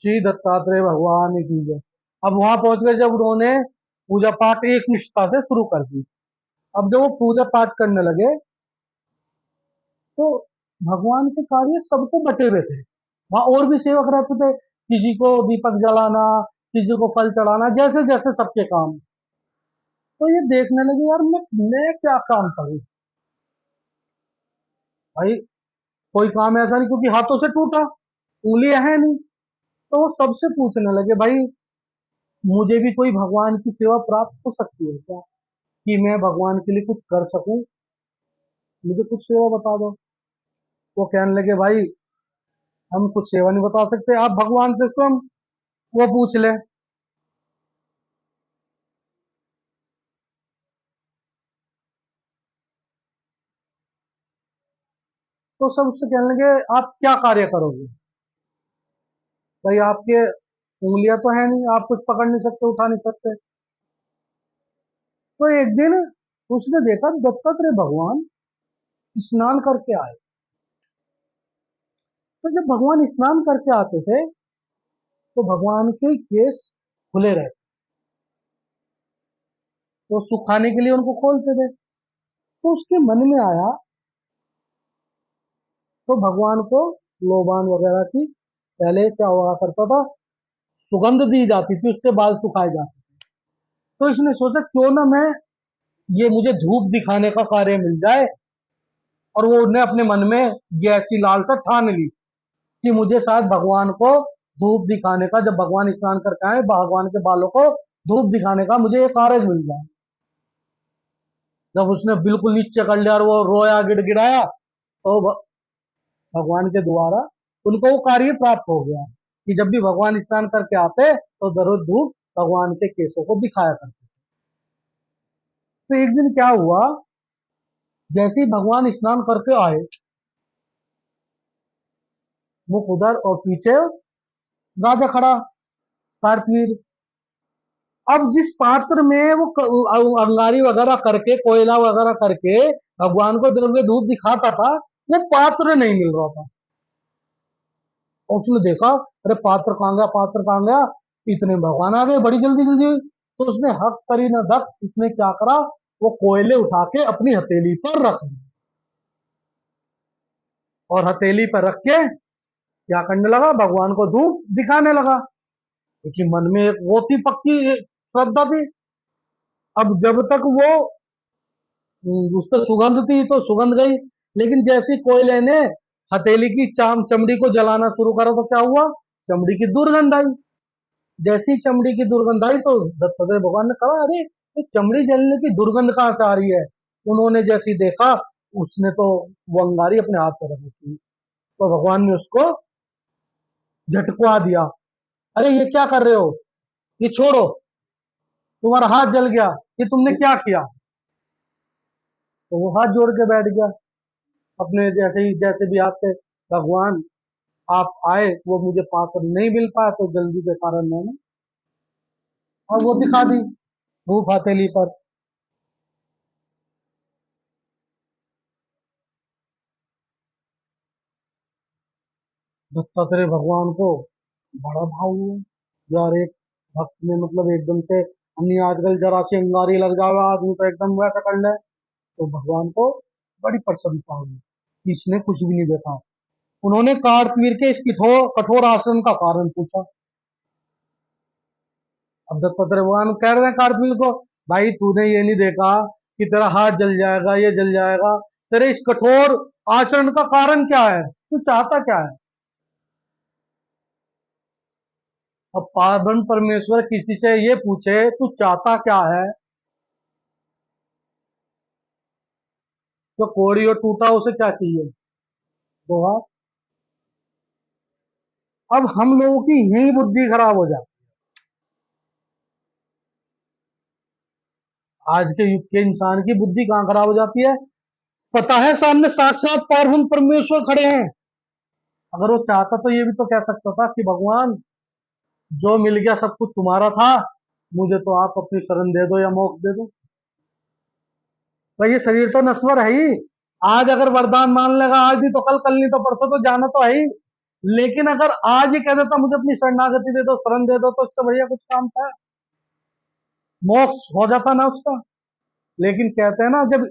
श्री दत्तात्रेय भगवान की जय। अब वहां पहुंच गए जब उन्होंने पूजा पाठ एक निष्ठा से शुरू कर दी। अब जब वो पूजा पाठ करने लगे तो भगवान के कार्य सबको बटे हुए थे। वहां और भी सेवक रहते थे, किसी को दीपक जलाना, किसी को फल चढ़ाना, जैसे जैसे सबके काम। तो ये देखने लगे यार मैं क्या काम करूं भाई। कोई काम ऐसा नहीं, क्योंकि हाथों से टूटा, उंगलियां है नहीं। तो वो सबसे पूछने लगे भाई मुझे भी कोई भगवान की सेवा प्राप्त हो सकती है क्या, कि मैं भगवान के लिए कुछ कर सकूं, मुझे कुछ सेवा बता दो। वो कहने लगे भाई हम कुछ सेवा नहीं बता सकते, आप भगवान से स्वयं वो पूछ ले। तो सब उससे कहने लगे आप क्या कार्य करोगे भाई, आपके उंगलियां तो है नहीं, आप कुछ पकड़ नहीं सकते, उठा नहीं सकते। तो एक दिन उसने देखा दत्तात्रेय भगवान स्नान करके आए। तो जब भगवान स्नान करके आते थे तो भगवान के केस खुले रहते, तो सुखाने के लिए उनको खोलते थे। तो उसके मन में आया, तो भगवान को लोबान वगैरह की पहले क्या हुआ करता था, सुगंध दी जाती थी, उससे बाल सुखाए जाते। तो इसने सोचा क्यों ना मैं ये मुझे धूप दिखाने का कार्य मिल जाए। और वो उन्हें अपने मन में ये ऐसी लालसा ठान ली कि मुझे शायद भगवान को धूप दिखाने का, जब भगवान स्नान करके आए भगवान के बालों को धूप दिखाने का मुझे एक कार्य मिल जाए। जब उसने बिल्कुल नीचे कर लिया और वो रोया गिड़गिड़ाया, तो भगवान के द्वारा उनको वो कार्य प्राप्त हो गया कि जब भी भगवान स्नान करके आते तो जरूर धूप भगवान के केसों को दिखाया करते। तो एक दिन क्या हुआ, जैसे ही भगवान स्नान करके आए, मुख उधर और पीछे राजा खड़ा, कार्तवीर। अब जिस पात्र में वो अंगारी वगैरह करके, कोयला वगैरह करके भगवान को द्रव्य धूप दिखाता था, वो पात्र नहीं मिल रहा था। और उसने देखा अरे पात्र कहाँ गया, पात्र कहाँ गया। इतने भगवान आ गए बड़ी जल्दी जल्दी। तो उसने हक करी न धक, उसने क्या करा, वो कोयले उठा के अपनी हथेली पर रख दी। और हथेली पर रख के क्या करने लगा, भगवान को धूप दिखाने लगा, क्योंकि मन में एक वो थी पक्की श्रद्धा थी। अब जब तक वो उस पर सुगंध थी तो सुगंध गई, लेकिन जैसे कोयले ने हथेली की चमड़ी को जलाना शुरू करा तो क्या हुआ, चमड़ी की दुर्गंध आई। जैसी चमड़ी की दुर्गंध आई तो दत्तात्रेय भगवान ने कहा अरे ये चमड़ी जलने की दुर्गंध कहाँ से आ रही है। उन्होंने जैसी देखा, उसने तो वो अंगारी अपने हाथ पर रखी थी। तो भगवान ने उसको झटकवा दिया, अरे ये क्या कर रहे हो, ये छोड़ो, तुम्हारा हाथ जल गया, ये तुमने क्या किया। तो वो हाथ जोड़ के बैठ गया अपने, जैसे ही जैसे भी आपसे भगवान आप आए, वो मुझे पाकर नहीं मिल पाया तो जल्दी के कारण मैंने और वो दिखा दी भूख हथेली पर। दत्तात्रेय भगवान को बड़ा भाव हुआ यार, एक भक्त ने मतलब एकदम से, हमने आजकल जरा सी अंगारी लग जावे आदमी तो एकदम वैसा कर ले। तो भगवान को बड़ी प्रसन्नता हुई कि इसने कुछ भी नहीं देखा। उन्होंने कार्तवीर के इस कठोर कठोर आचरण का कारण पूछा। अब दत्तात्रेय भगवान कह रहे हैं कार्तवीर को, भाई तूने ये नहीं देखा कि तेरा हाथ जल जाएगा, ये जल जाएगा, तेरे इस कठोर आचरण का कारण क्या है, तू चाहता क्या है। अब पावन परमेश्वर किसी से ये पूछे तू चाहता क्या है, तो कोड़ी और टूटा उसे क्या चाहिए, दो हाथ। अब हम लोगों की यही बुद्धि खराब हो जाती। आज के युग के इंसान की बुद्धि कहां खराब हो जाती है, पता है सामने साक्षात पावन परमेश्वर खड़े हैं। अगर वो चाहता तो ये भी तो कह सकता था कि भगवान जो मिल गया सब कुछ तुम्हारा था, मुझे तो आप अपनी शरण दे दो या मोक्ष दे दो। भाई ये शरीर तो नश्वर है ही, आज अगर वरदान मान लेगा आज नहीं तो कल, कल नहीं तो परसों तो जाना तो है ही। लेकिन अगर आज ये कह देता मुझे अपनी शरणागति दे दो, शरण दे दो, तो इससे बढ़िया कुछ काम था, मोक्ष हो जाता ना उसका। लेकिन कहते हैं ना, जब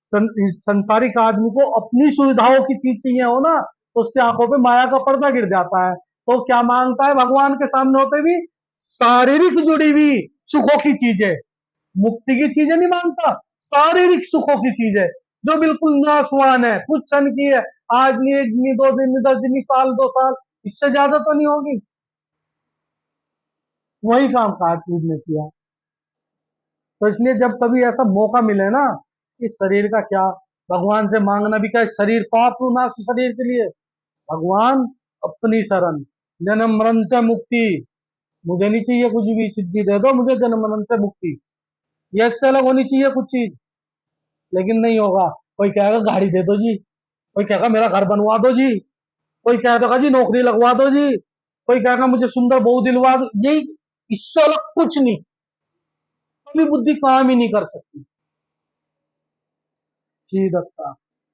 संसारिक आदमी को अपनी सुविधाओं की चीज चाहिए हो ना, तो उसकी आंखों पे माया का पर्दा गिर जाता है। तो क्या मांगता है भगवान के सामने होते भी? शारीरिक जुड़ी हुई सुखों की चीजें, मुक्ति की चीजें नहीं मांगता, शारीरिक सुखों की चीजें जो बिल्कुल नाशवान है, कुछ क्षण की है, आज नहीं, एक नहीं, 2 दिन नहीं, 10 दिन नहीं, साल 2 साल, इससे ज्यादा तो नहीं होगी। वही काम कार्तिक ने किया। तो इसलिए जब कभी ऐसा मौका मिले ना, इस शरीर का क्या, भगवान से मांगना भी क्या, शरीर पाप नाश शरीर के लिए, भगवान अपनी शरण, जन्म मरण से मुक्ति, मुझे नहीं चाहिए कुछ भी, सिद्धि दे दो मुझे, जन्म मरण से मुक्ति, ये इससे अलग होनी चाहिए कुछ चीज। लेकिन नहीं होगा। कोई कहेगा गाड़ी दे दो जी, कोई कहेगा मेरा घर बनवा दो जी, कोई कह देगा जी नौकरी लगवा दो जी, कोई कहेगा मुझे सुंदर बहू दिलवा दो, यही, इससे अलग कुछ नहीं। कभी बुद्धि काम ही नहीं कर सकती। जी दत्ता।